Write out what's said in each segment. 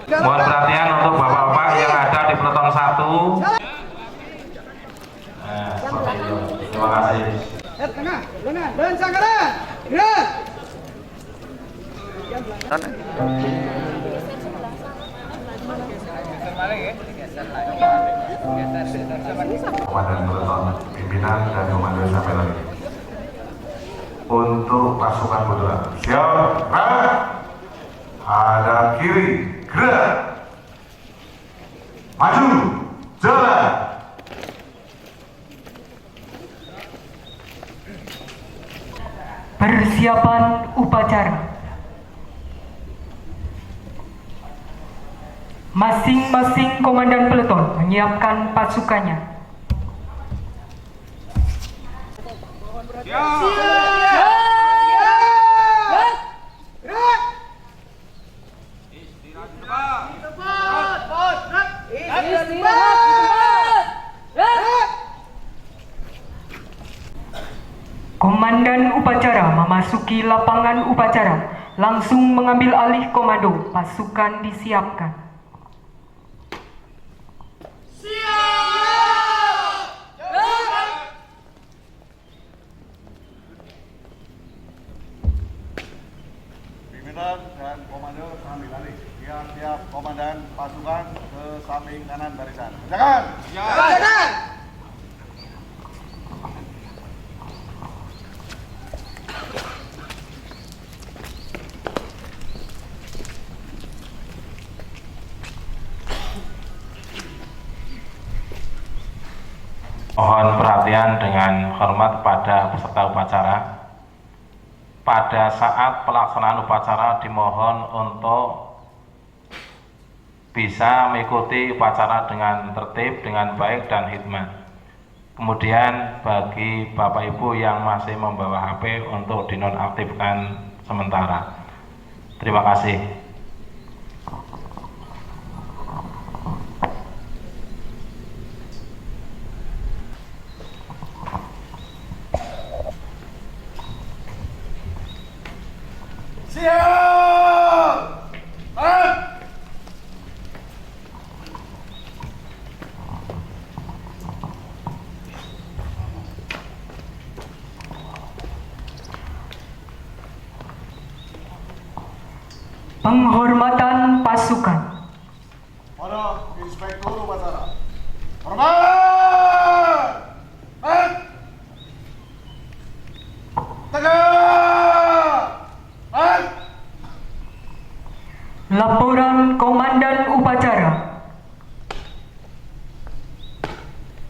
Mohon perhatian untuk bapak-bapak yang ada di peleton 1. Nah, seperti itu. Terima kasih. Tengah, dan sangkaran, gerak. Komandan peleton pimpinan dan komandan sampai lagi. Untuk pasukan Madura, siap, gerak. Ada kiri, gerak. Maju, jalan. Persiapan upacara. Masing-masing komandan peleton menyiapkan pasukannya. Komandan upacara memasuki lapangan upacara, langsung mengambil alih komando. Pasukan disiapkan. Pimpinan dan komando sambil alih. Siap-siap komandan pasukan ke samping kanan barisan. Kerjakan! Kerjakan! Mohon perhatian dengan hormat pada peserta upacara. Pada saat pelaksanaan upacara dimohon untuk bisa mengikuti upacara dengan tertib, dengan baik dan hikmat. Kemudian bagi Bapak Ibu yang masih membawa HP untuk dinonaktifkan sementara. Terima kasih. Siap! Tarik! Penghormatan pasukan. Pada Inspektur Upacara. Hormat! Tarik! Tegak! Tarik! Laporan komandan upacara.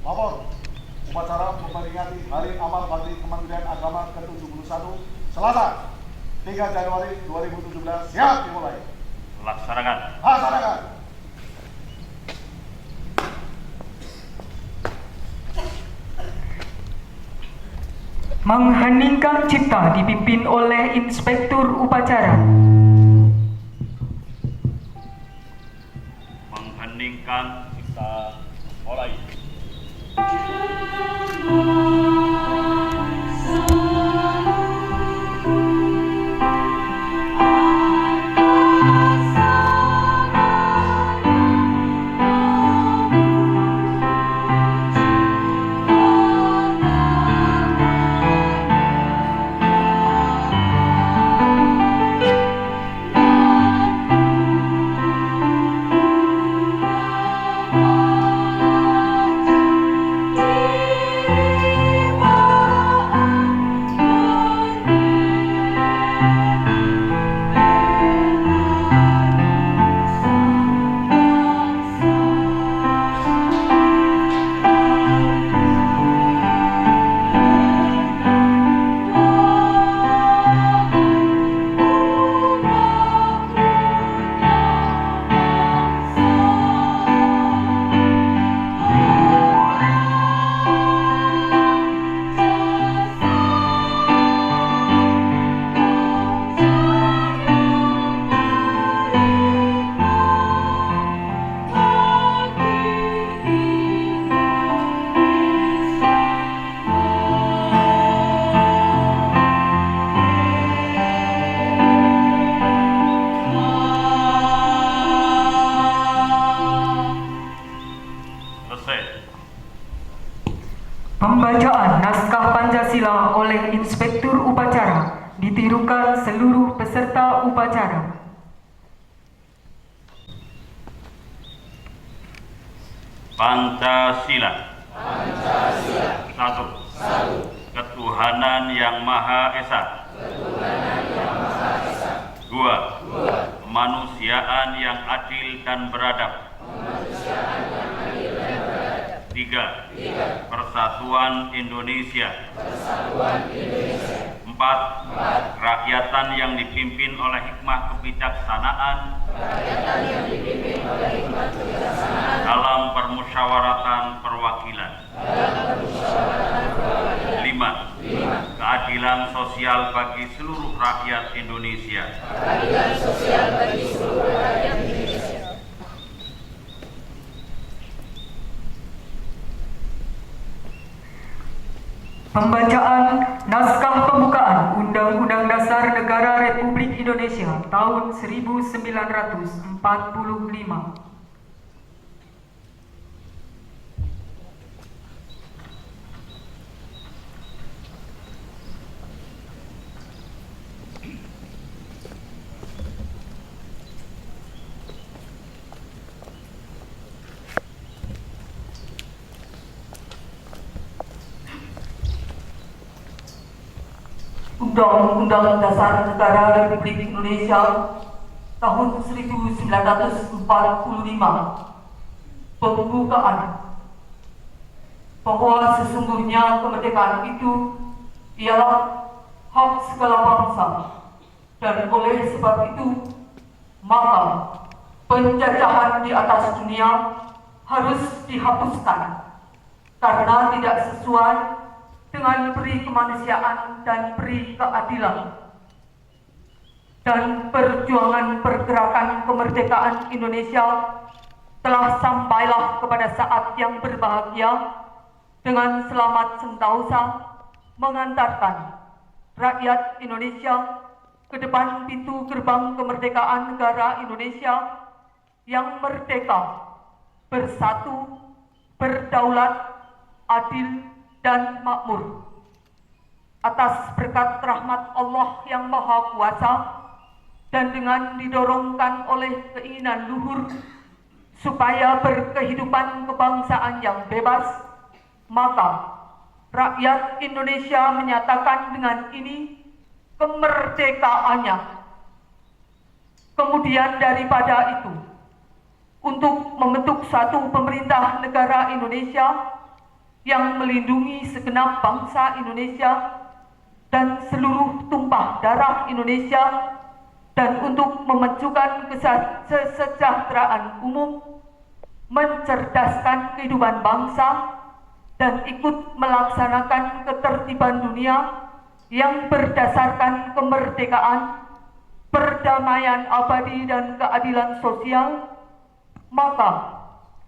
Lapor. Upacara memperingati Hari Amal Bakti Kementerian Agama ke-71 Selasa 3 Januari 2017 siap dimulai. Laksanakan. Laksanakan. Mengheningkan cipta dipimpin oleh Inspektur Upacara. Mengheningkan cipta mulai. Pembacaan naskah Pancasila oleh Inspektur Upacara ditirukan seluruh peserta upacara. Pancasila. Satu. Ketuhanan yang Maha Esa. Dua. Kemanusiaan yang adil dan beradab. Tiga. Persatuan Indonesia. Empat. Kerakyatan yang dipimpin oleh hikmah kebijaksanaan dalam permusyawaratan perwakilan. Lima. Keadilan sosial bagi seluruh rakyat Indonesia. Pembacaan naskah pembukaan Undang-Undang Dasar Negara Republik Indonesia tahun 1945. Undang-Undang Dasar Negara Republik Indonesia tahun 1945. Pembukaan. Bahwa sesungguhnya kemerdekaan itu ialah hak segala bangsa, dan oleh sebab itu maka penjajahan di atas dunia harus dihapuskan karena tidak sesuai dengan peri kemanusiaan dan peri keadilan. Dan perjuangan pergerakan kemerdekaan Indonesia telah sampailah kepada saat yang berbahagia dengan selamat sentosa mengantarkan rakyat Indonesia ke depan pintu gerbang kemerdekaan negara Indonesia yang merdeka, bersatu, berdaulat, adil, dan makmur. Atas berkat rahmat Allah yang Maha Kuasa dan dengan didorongkan oleh keinginan luhur supaya berkehidupan kebangsaan yang bebas, maka rakyat Indonesia menyatakan dengan ini kemerdekaannya. Kemudian daripada itu, untuk membentuk suatu pemerintah negara Indonesia yang melindungi segenap bangsa Indonesia dan seluruh tumpah darah Indonesia, dan untuk memajukan kesejahteraan umum, mencerdaskan kehidupan bangsa, dan ikut melaksanakan ketertiban dunia yang berdasarkan kemerdekaan, perdamaian abadi, dan keadilan sosial, maka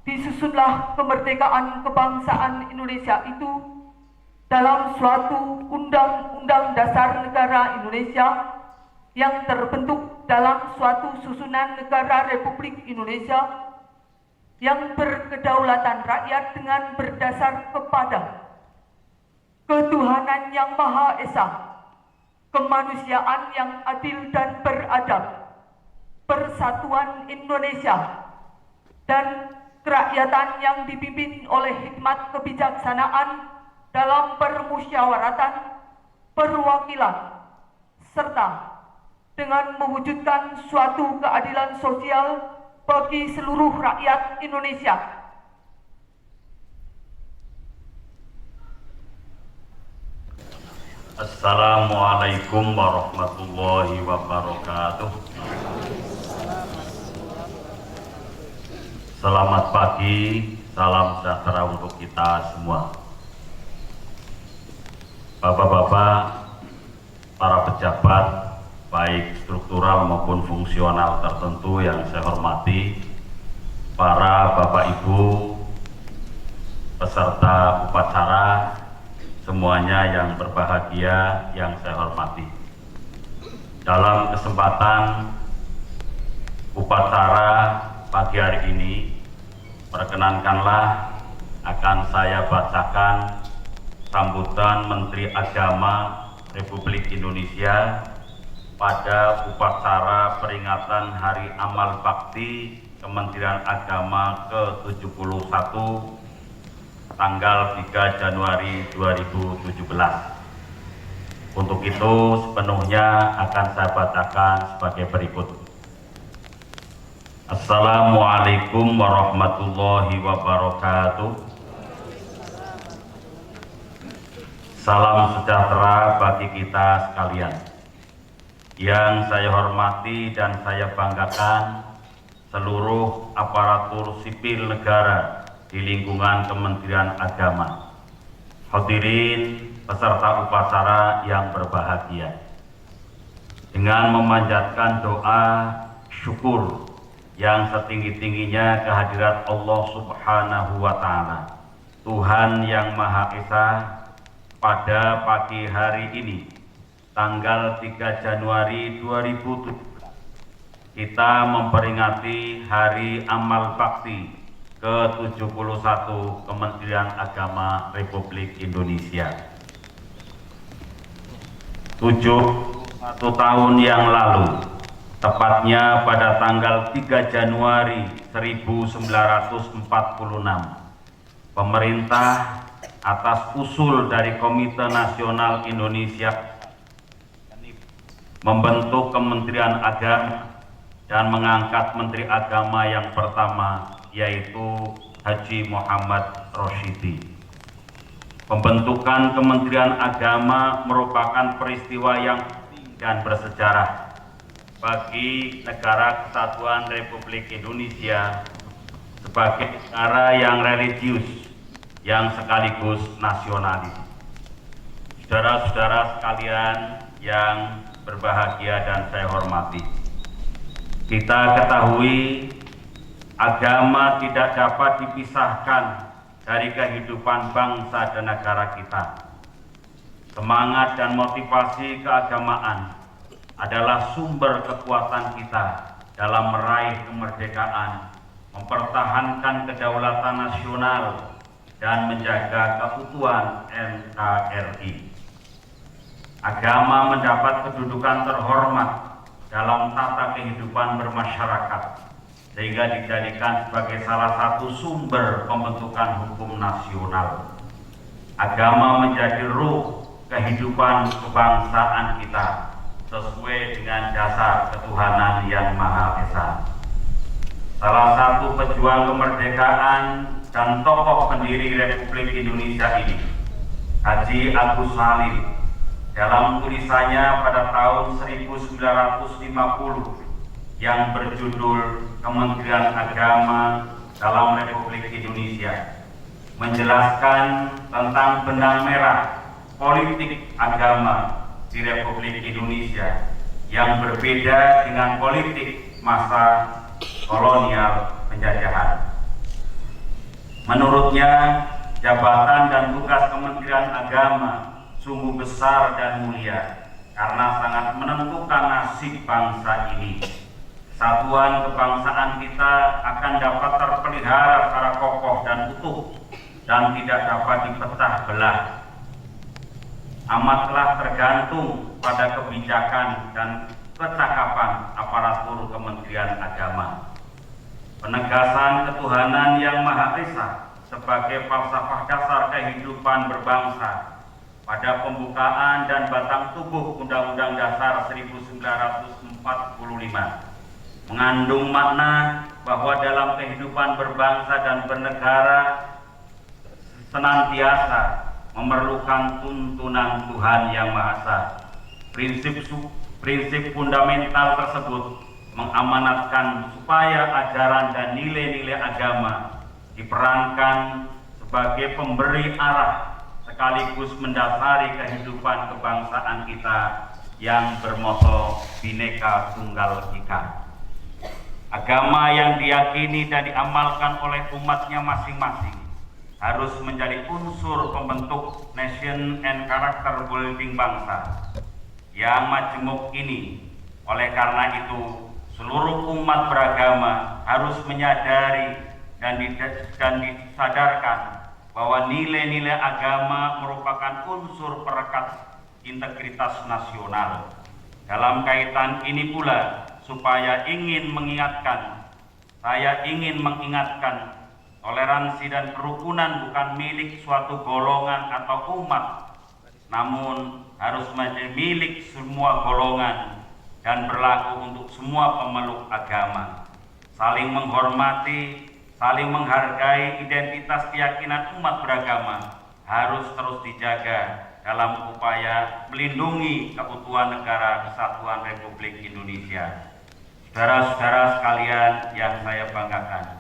disusunlah kemerdekaan kebangsaan Indonesia itu dalam suatu Undang-Undang Dasar Negara Indonesia yang terbentuk dalam suatu susunan negara Republik Indonesia yang berkedaulatan rakyat dengan berdasar kepada ketuhanan yang Maha Esa, kemanusiaan yang adil dan beradab, persatuan Indonesia, dan kerakyatan yang dipimpin oleh hikmat kebijaksanaan dalam permusyawaratan perwakilan, serta dengan mewujudkan suatu keadilan sosial bagi seluruh rakyat Indonesia. Assalamualaikum warahmatullahi wabarakatuh. Selamat pagi, salam sejahtera untuk kita semua. Bapak-bapak, para pejabat, baik struktural maupun fungsional tertentu yang saya hormati, para Bapak Ibu, peserta upacara, semuanya yang berbahagia yang saya hormati. Dalam kesempatan upacara pagi hari ini, perkenankanlah akan saya bacakan sambutan Menteri Agama Republik Indonesia pada upacara peringatan Hari Amal Bakti Kementerian Agama ke-71 tanggal 3 Januari 2017. Untuk itu sepenuhnya akan saya bacakan sebagai berikut. Assalamualaikum warahmatullahi wabarakatuh. Salam sejahtera bagi kita sekalian. Yang saya hormati dan saya banggakan seluruh aparatur sipil negara di lingkungan Kementerian Agama. Hadirin peserta upacara yang berbahagia. Dengan memanjatkan doa syukur yang setinggi-tingginya kehadirat Allah Subhanahu wa Ta'ala, Tuhan yang Maha Esa, pada pagi hari ini tanggal 3 Januari 2017 kita memperingati Hari Amal Bakti ke-71 Kementerian Agama Republik Indonesia. 71 tahun yang lalu, tepatnya pada tanggal 3 Januari 1946, pemerintah atas usul dari Komite Nasional Indonesia membentuk Kementerian Agama dan mengangkat Menteri Agama yang pertama, yaitu Haji Muhammad Rosyidi. Pembentukan Kementerian Agama merupakan peristiwa yang penting dan bersejarah bagi Negara Kesatuan Republik Indonesia sebagai negara yang religius yang sekaligus nasionalis. Saudara-saudara sekalian yang berbahagia dan saya hormati, kita ketahui agama tidak dapat dipisahkan dari kehidupan bangsa dan negara kita. Semangat dan motivasi keagamaan adalah sumber kekuatan kita dalam meraih kemerdekaan, mempertahankan kedaulatan nasional, dan menjaga keutuhan NKRI. Agama mendapat kedudukan terhormat dalam tata kehidupan bermasyarakat, sehingga dijadikan sebagai salah satu sumber pembentukan hukum nasional. Agama menjadi ruh kehidupan kebangsaan kita sesuai dengan dasar ketuhanan yang Maha Esa. Salah satu pejuang kemerdekaan dan tokoh pendiri Republik Indonesia ini, Haji Agus Salim, dalam tulisannya pada tahun 1950 yang berjudul Kementerian Agama dalam Republik Indonesia, menjelaskan tentang benang merah politik agama di Republik Indonesia yang berbeda dengan politik masa kolonial penjajahan. Menurutnya, jabatan dan tugas Kementerian Agama sungguh besar dan mulia karena sangat menentukan nasib bangsa ini. Kesatuan kebangsaan kita akan dapat terpelihara secara kokoh dan utuh dan tidak dapat dipecah belah. Amatlah tergantung pada kebijakan dan kecakapan aparatur Kementerian Agama. Penegasan ketuhanan yang Maha Esa sebagai falsafah dasar kehidupan berbangsa pada pembukaan dan batang tubuh Undang-Undang Dasar 1945 mengandung makna bahwa dalam kehidupan berbangsa dan bernegara senantiasa memerlukan tuntunan Tuhan Yang Maha Esa. Prinsip fundamental tersebut mengamanatkan supaya ajaran dan nilai-nilai agama diperankan sebagai pemberi arah sekaligus mendasari kehidupan kebangsaan kita yang bermoto Bhinneka Tunggal Ika. Agama yang diyakini dan diamalkan oleh umatnya masing-masing harus menjadi unsur pembentuk nation and character building bangsa yang majemuk ini. Oleh karena itu, seluruh umat beragama harus menyadari dan disadarkan bahwa nilai-nilai agama merupakan unsur perekat integritas nasional. Dalam kaitan ini pula, saya ingin mengingatkan, toleransi dan kerukunan bukan milik suatu golongan atau umat, namun harus menjadi milik semua golongan dan berlaku untuk semua pemeluk agama. Saling menghormati, saling menghargai identitas keyakinan umat beragama harus terus dijaga dalam upaya melindungi keutuhan negara Kesatuan Republik Indonesia. Saudara-saudara sekalian yang saya banggakan,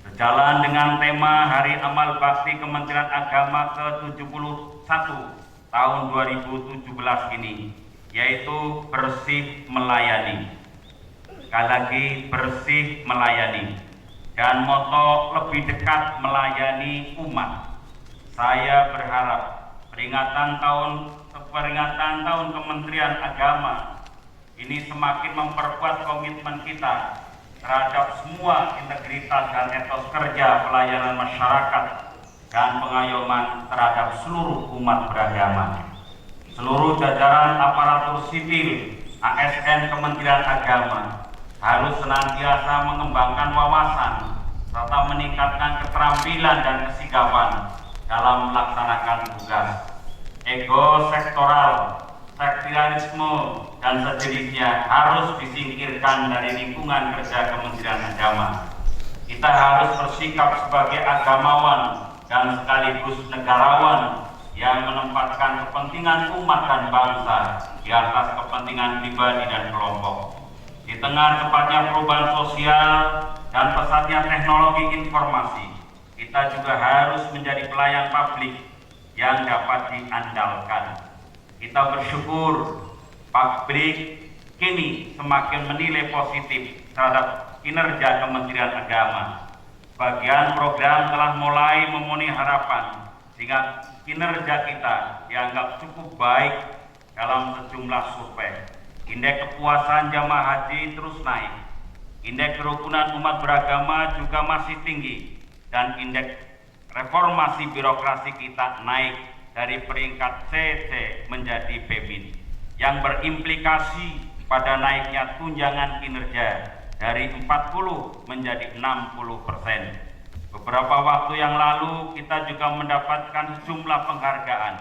sejalan dengan tema Hari Amal Bakti Kementerian Agama ke-71 tahun 2017 ini, yaitu bersih melayani. Sekali lagi, bersih melayani, dan moto lebih dekat melayani umat. Saya berharap peringatan tahun Kementerian Agama ini semakin memperkuat komitmen kita terhadap semua integritas dan etos kerja pelayanan masyarakat dan pengayoman terhadap seluruh umat beragama. Seluruh jajaran aparatur sipil ASN Kementerian Agama harus senantiasa mengembangkan wawasan serta meningkatkan keterampilan dan kesigapan dalam melaksanakan tugas. Ego sektoral, sektorialisme, dan sejenisnya harus disingkirkan dari lingkungan kerja Kementerian Agama. Kita harus bersikap sebagai agamawan dan sekaligus negarawan yang menempatkan kepentingan umat dan bangsa di atas kepentingan pribadi dan kelompok. Di tengah cepatnya perubahan sosial dan pesatnya teknologi informasi, kita juga harus menjadi pelayan publik yang dapat diandalkan. Kita bersyukur publik kini semakin menilai positif terhadap kinerja Kementerian Agama. Sebagian program telah mulai memenuhi harapan sehingga kinerja kita dianggap cukup baik dalam sejumlah survei. Indeks kepuasan jamaah haji terus naik. Indeks kerukunan umat beragama juga masih tinggi, dan indeks reformasi birokrasi kita naik dari peringkat CC menjadi B- yang berimplikasi pada naiknya tunjangan kinerja dari 40 menjadi 60%. Beberapa waktu yang lalu kita juga mendapatkan sejumlah penghargaan,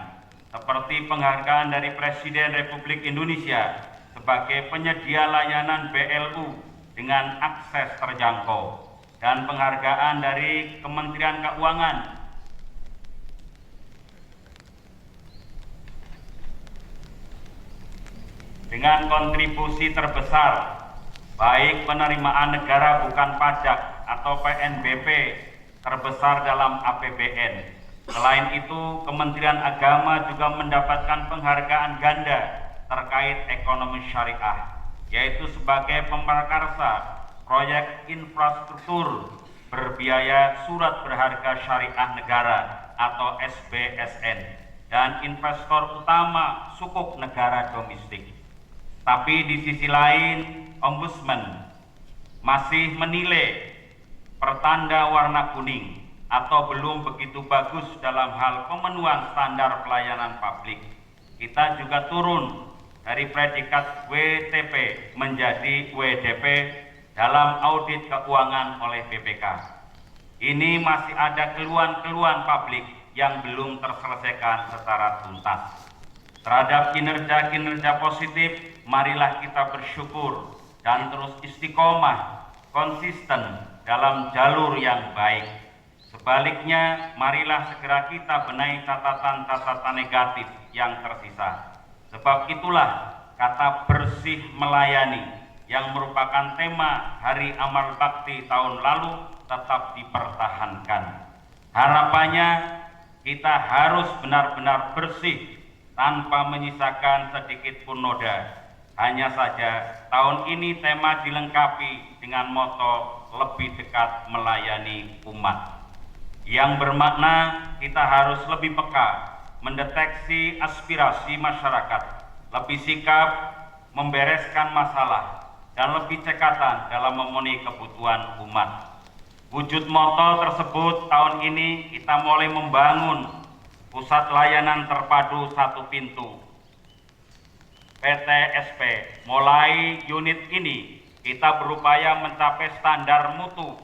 seperti penghargaan dari Presiden Republik Indonesia sebagai penyedia layanan BLU dengan akses terjangkau, dan penghargaan dari Kementerian Keuangan dengan kontribusi terbesar, baik penerimaan negara bukan pajak atau PNBP terbesar dalam APBN. Selain itu, Kementerian Agama juga mendapatkan penghargaan ganda terkait ekonomi syariah, yaitu sebagai pemprakarsa proyek infrastruktur berbiaya surat berharga syariah negara atau SBSN dan investor utama sukuk negara domestik. Tapi di sisi lain, Ombudsman masih menilai pertanda warna kuning atau belum begitu bagus dalam hal pemenuhan standar pelayanan publik. Kita juga turun dari predikat WTP menjadi WDP dalam audit keuangan oleh BPK. Ini masih ada keluhan-keluhan publik yang belum terselesaikan secara tuntas. Terhadap kinerja-kinerja positif, marilah kita bersyukur dan terus istiqomah, konsisten dalam jalur yang baik. Sebaliknya, marilah segera kita benahi catatan-catatan negatif yang tersisa. Sebab itulah kata bersih melayani yang merupakan tema Hari Amal Bakti tahun lalu tetap dipertahankan. Harapannya kita harus benar-benar bersih tanpa menyisakan sedikit pun noda. Hanya saja tahun ini tema dilengkapi dengan moto lebih dekat melayani umat, yang bermakna kita harus lebih peka mendeteksi aspirasi masyarakat, lebih sikap membereskan masalah, dan lebih cekatan dalam memenuhi kebutuhan umat. Wujud moto tersebut tahun ini kita mulai membangun pusat layanan terpadu satu pintu PTSP. Mulai unit ini kita berupaya mencapai standar mutu,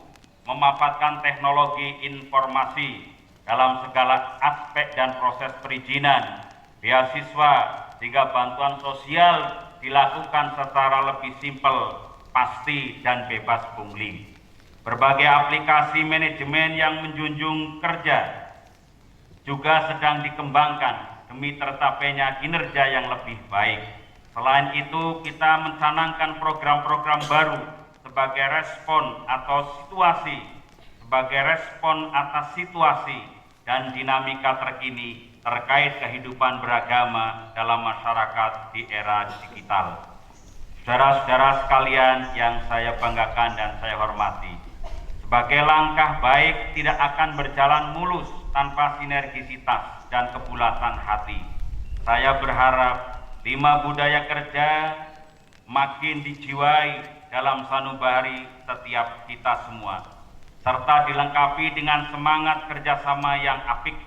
memanfaatkan teknologi informasi dalam segala aspek dan proses perizinan, beasiswa, sehingga bantuan sosial dilakukan secara lebih simpel, pasti, dan bebas pungli. Berbagai aplikasi manajemen yang menjunjung kerja juga sedang dikembangkan demi tercapainya kinerja yang lebih baik. Selain itu, kita mencanangkan program-program baru sebagai respon atas situasi dan dinamika terkini terkait kehidupan beragama dalam masyarakat di era digital. Saudara-saudara sekalian yang saya banggakan dan saya hormati, sebagai langkah baik tidak akan berjalan mulus tanpa sinergisitas dan kebulatan hati. Saya berharap 5 budaya kerja makin dijiwai dalam sanubari setiap kita semua, serta dilengkapi dengan semangat kerjasama yang apik.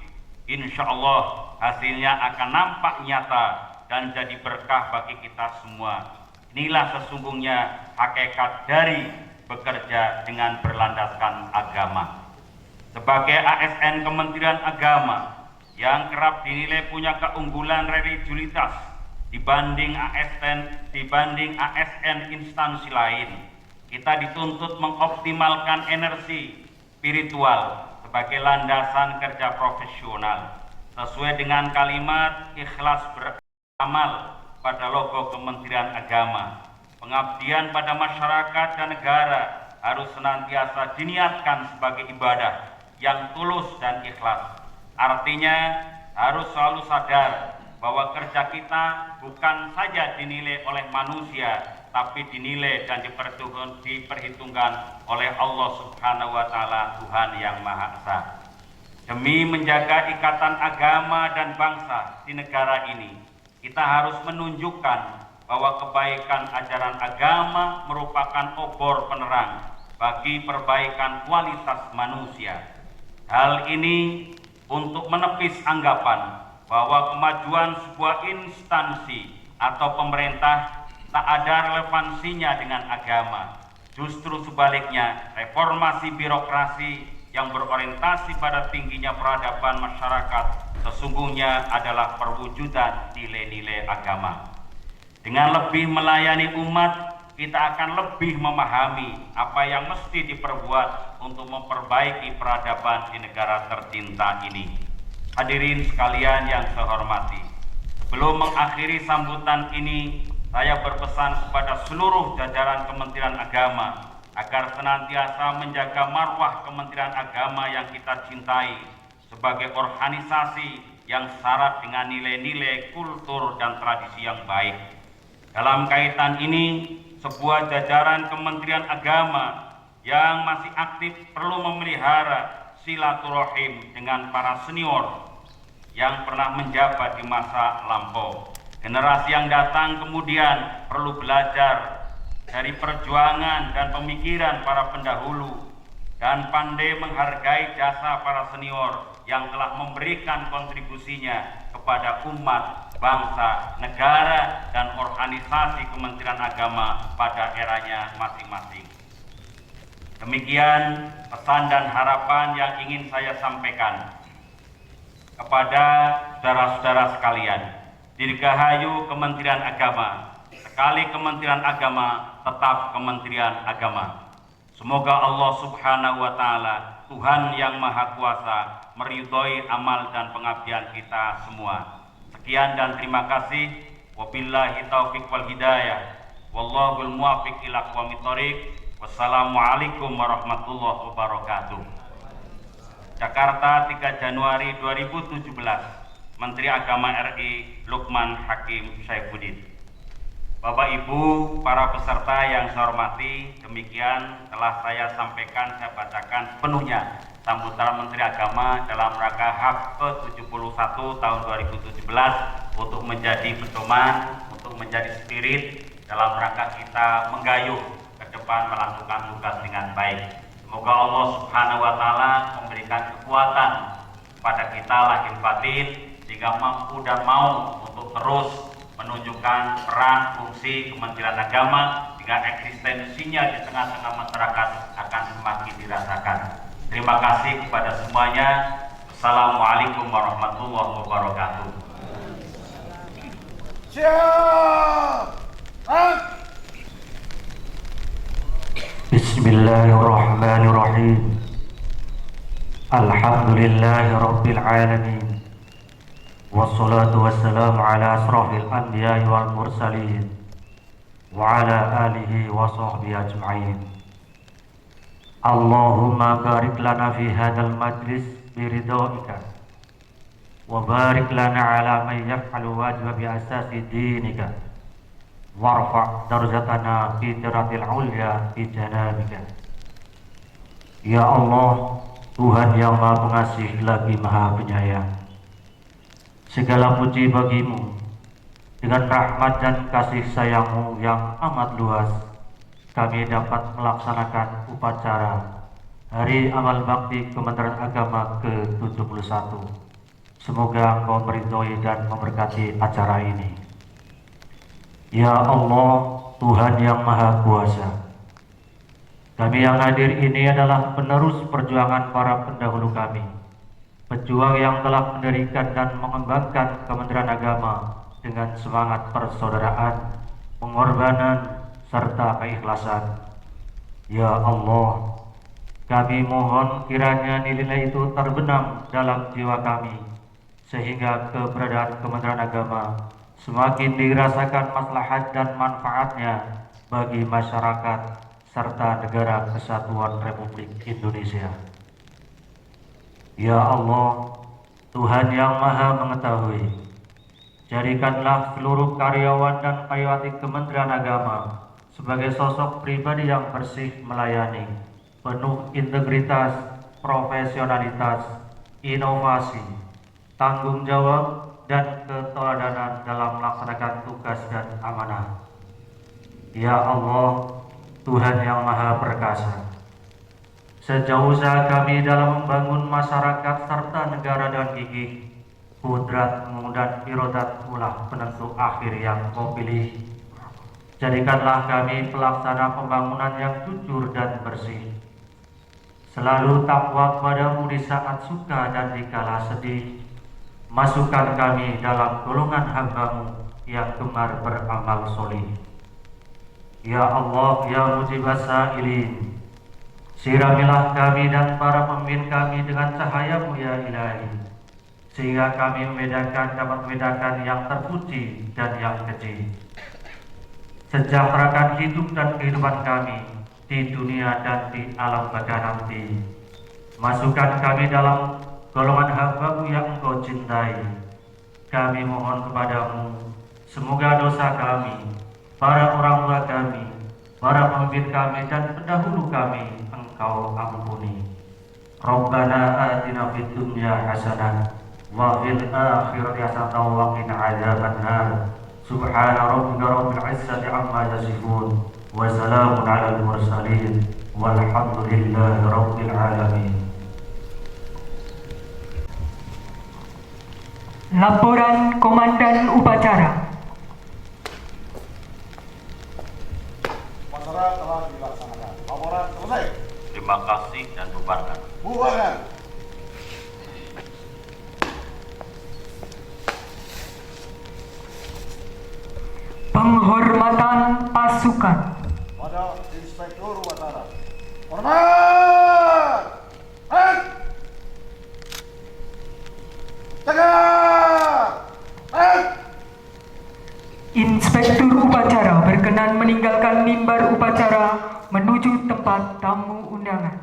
Insya Allah hasilnya akan nampak nyata dan jadi berkah bagi kita semua. Inilah sesungguhnya hakikat dari bekerja dengan berlandaskan agama. Sebagai ASN Kementerian Agama yang kerap dinilai punya keunggulan religiusitas dibanding ASN instansi lain, kita dituntut mengoptimalkan energi spiritual sebagai landasan kerja profesional sesuai dengan kalimat ikhlas beramal pada logo Kementerian Agama. Pengabdian pada masyarakat dan negara harus senantiasa diniatkan sebagai ibadah yang tulus dan ikhlas. Artinya harus selalu sadar bahwa kerja kita bukan saja dinilai oleh manusia, tapi dinilai dan diperhitungkan oleh Allah Subhanahu wa Ta'ala, Tuhan yang Maha Esa. Demi menjaga ikatan agama dan bangsa di negara ini, kita harus menunjukkan bahwa kebaikan ajaran agama merupakan obor penerang bagi perbaikan kualitas manusia. Hal ini untuk menepis anggapan bahwa kemajuan sebuah instansi atau pemerintah tak ada relevansinya dengan agama. Justru sebaliknya, reformasi birokrasi yang berorientasi pada tingginya peradaban masyarakat sesungguhnya adalah perwujudan nilai-nilai agama. Dengan lebih melayani umat, kita akan lebih memahami apa yang mesti diperbuat untuk memperbaiki peradaban di negara tercinta ini. Hadirin sekalian yang saya hormati, sebelum mengakhiri sambutan ini, saya berpesan kepada seluruh jajaran Kementerian Agama agar senantiasa menjaga marwah Kementerian Agama yang kita cintai sebagai organisasi yang syarat dengan nilai-nilai kultur dan tradisi yang baik. Dalam kaitan ini, sebuah jajaran Kementerian Agama yang masih aktif perlu memelihara silaturahim dengan para senior yang pernah menjabat di masa lampau. Generasi yang datang kemudian perlu belajar dari perjuangan dan pemikiran para pendahulu dan pandai menghargai jasa para senior yang telah memberikan kontribusinya kepada umat, bangsa, negara, dan organisasi Kementerian Agama pada eranya masing-masing. Demikian pesan dan harapan yang ingin saya sampaikan kepada saudara-saudara sekalian. Dirgahayu Kementerian Agama. Sekali Kementerian Agama, tetap Kementerian Agama. Semoga Allah Subhanahu wa Ta'ala, Tuhan yang Maha Kuasa, meridhoi amal dan pengabdian kita semua. Sekian dan terima kasih. Wabillahi taufiq wal hidayah. Wallahul muwaffiq ila aqwamit thoriq. Wassalamualaikum warahmatullahi wabarakatuh. Jakarta, 3 Januari 2017. Menteri Agama RI Lukman Hakim Saifuddin. Bapak Ibu, para peserta yang saya hormati, demikian telah saya sampaikan, saya bacakan sepenuhnya sambutan Menteri Agama dalam rangka HAP ke-71 tahun 2017 untuk menjadi pedoman, untuk menjadi spirit dalam rangka kita menggayuh ke depan melakukan tugas dengan baik. Semoga Allah Subhanahu wa Ta'ala memberikan kekuatan pada kita lahir batin sehingga mampu dan mau untuk terus menunjukkan peran fungsi Kementerian Agama sehingga eksistensinya di tengah-tengah masyarakat akan semakin dirasakan. Terima kasih kepada semuanya. Assalamualaikum warahmatullahi wabarakatuh. Siap. Bismillahirrahmanirrahim. Alhamdulillahi rabbil alamin. Wassalatu wassalamu ala asrafil anbiya'i wal mursalin wa ala alihi wa sahbihi ajma'in. Allahumma barik lana fi hadzal majlis biridhaika wa barik lana ala man yaf'alu wajiba bi asasi dinika warfa' darajatana fi daratil ulya fi janabika. Ya Allah, Tuhan yang Maha Pengasih lagi Maha Penyayang, segala puji bagimu. Dengan rahmat dan kasih sayangmu yang amat luas, kami dapat melaksanakan upacara Hari Amal Bakti Kementerian Agama ke-71. Semoga Engkau meridhoi dan memberkati acara ini. Ya Allah, Tuhan yang Maha Kuasa, kami yang hadir ini adalah penerus perjuangan para pendahulu kami, pejuang yang telah mendirikan dan mengembangkan Kementerian Agama dengan semangat persaudaraan, pengorbanan, serta keikhlasan. Ya Allah, kami mohon kiranya nilai itu terbenam dalam jiwa kami, sehingga keberadaan Kementerian Agama semakin dirasakan maslahat dan manfaatnya bagi masyarakat serta negara kesatuan Republik Indonesia. Ya Allah, Tuhan yang Maha Mengetahui, jadikanlah seluruh karyawan dan pegawai Kementerian Agama sebagai sosok pribadi yang bersih melayani, penuh integritas, profesionalitas, inovasi, tanggung jawab, dan keteladanan dalam melaksanakan tugas dan amanah. Ya Allah, Tuhan yang Maha Perkasa, sejauh usaha kami dalam membangun masyarakat serta negara dan gigih, kudratmu dan irodatmu lah penentu akhir yang Kau pilih. Jadikanlah kami pelaksana pembangunan yang jujur dan bersih, selalu takwa kepadamu di saat suka dan di kala sedih. Masukkan kami dalam golongan hamba-Mu yang gemar beramal solih. Ya Allah, ya mujibas sa'ilin, siramilah kami dan para pemimpin kami dengan cahaya-Mu ya Ilahi, sehingga kami dapat membedakan yang terpuji dan yang keji. Sejahterakan hidup dan kehidupan kami di dunia dan di alam baka nanti. Masukkan kami dalam golongan hamba-Mu yang Engkau cintai. Kami mohon kepadamu, semoga dosa kami, para orang tua kami, para pemimpin kami dan pendahulu kami Engkau ampuni. Rabbana atina fid dunya hasanah wa fil akhirati hasanah wa qina adzabannar. Subhana rabbika rabbil izzati amma yasifun wa salamun alal mursalin walhamdulillahi rabbil alamin. Laporan Komandan Upacara. Upacara telah dilaksanakan. Laporan selesai. Terima kasih dan bubarkan. Bubarkan. Penghormatan pasukan. Pada Inspektur Upacara. Hormat. Tegak. Inspektur Upacara berkenan meninggalkan mimbar upacara menuju tempat tamu undangan.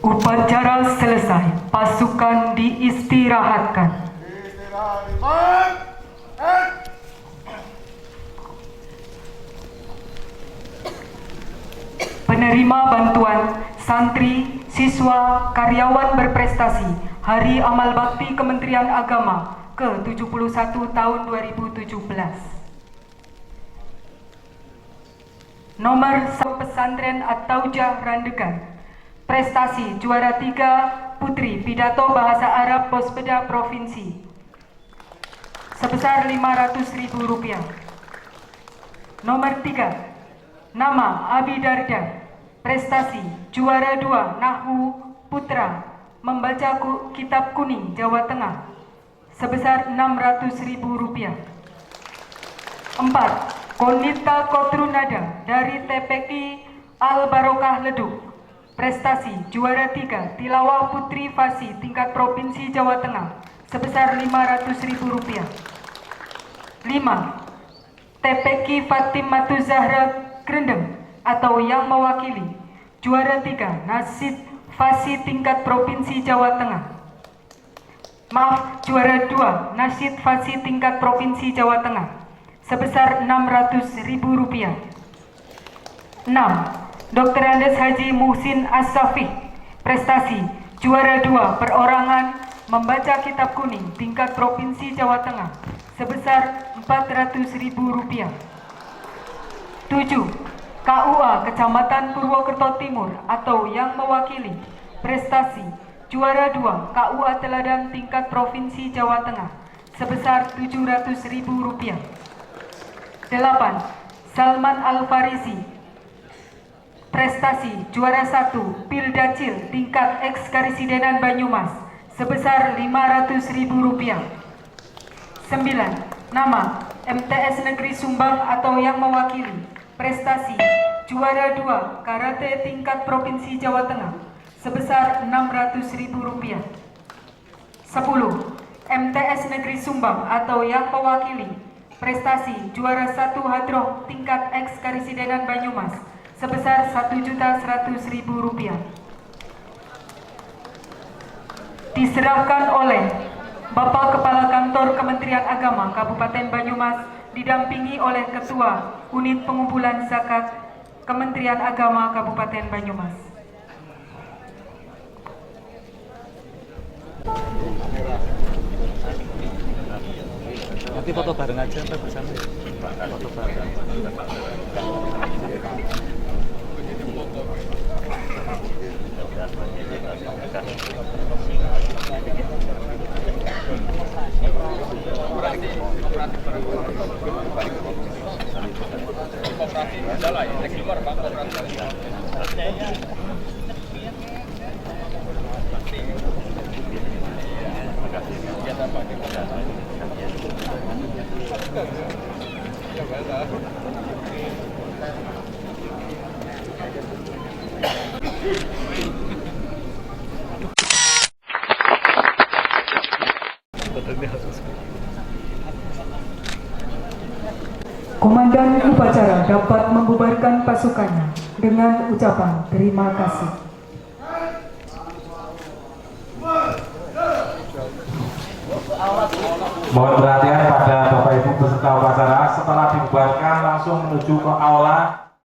Upacara selesai, pasukan diistirahatkan. Istirahat. penerima bantuan santri, siswa, karyawan berprestasi Hari Amal Bakti Kementerian Agama ke-71 tahun 2017. Nomor 1 Pesantren At-Taujah Randegan, prestasi juara 3 Putri Pidato Bahasa Arab Pospeda Provinsi sebesar Rp500.000. Nomor 3 Nama Abi Darda, prestasi juara 2 Nahwu Putra Membaca Kitab Kuning Jawa Tengah sebesar Rp600.000. 4. Konita Kotrunada dari TPQ Al Barokah Leduk, prestasi juara 3 Tilawah Putri Fasi tingkat Provinsi Jawa Tengah sebesar Rp500.000. 5. TPQ Fatimatu Zahra Grendeng atau yang mewakili juara 3 Nasid Fasi tingkat Provinsi Jawa Tengah. Juara 2 Nasid Fasi tingkat Provinsi Jawa Tengah sebesar Rp600.000. 6. Dr. Andes Haji Muhsin As-Safih, prestasi juara 2 perorangan membaca kitab kuning tingkat Provinsi Jawa Tengah sebesar Rp400.000. 7. KUA Kecamatan Purwokerto Timur atau yang mewakili, prestasi juara 2 KUA Teladan tingkat Provinsi Jawa Tengah sebesar Rp700.000. 8. Salman Al-Farisi, prestasi juara 1 Pildacil tingkat Eks-Karisidenan Banyumas sebesar Rp500.000. 9. Nama MTS Negeri Sumbang atau yang mewakili, prestasi juara 2 Karate tingkat Provinsi Jawa Tengah sebesar Rp600.000. 10. MTS Negeri Sumbang atau yang mewakili, prestasi juara 1 Hadroh tingkat Eks-Karisidenan Banyumas sebesar Rp1.100.000. Diserahkan oleh Bapak Kepala Kantor Kementerian Agama Kabupaten Banyumas didampingi oleh Ketua Unit Pengumpulan Zakat Kementerian Agama Kabupaten Banyumas. Nanti foto bareng aja apa bersama? Foto bareng. Komandan upacara dapat membubarkan pasukannya dengan ucapan terima kasih. Mohon perhatian pada Bapak Ibu peserta upacara, setelah dibubarkan langsung menuju ke aula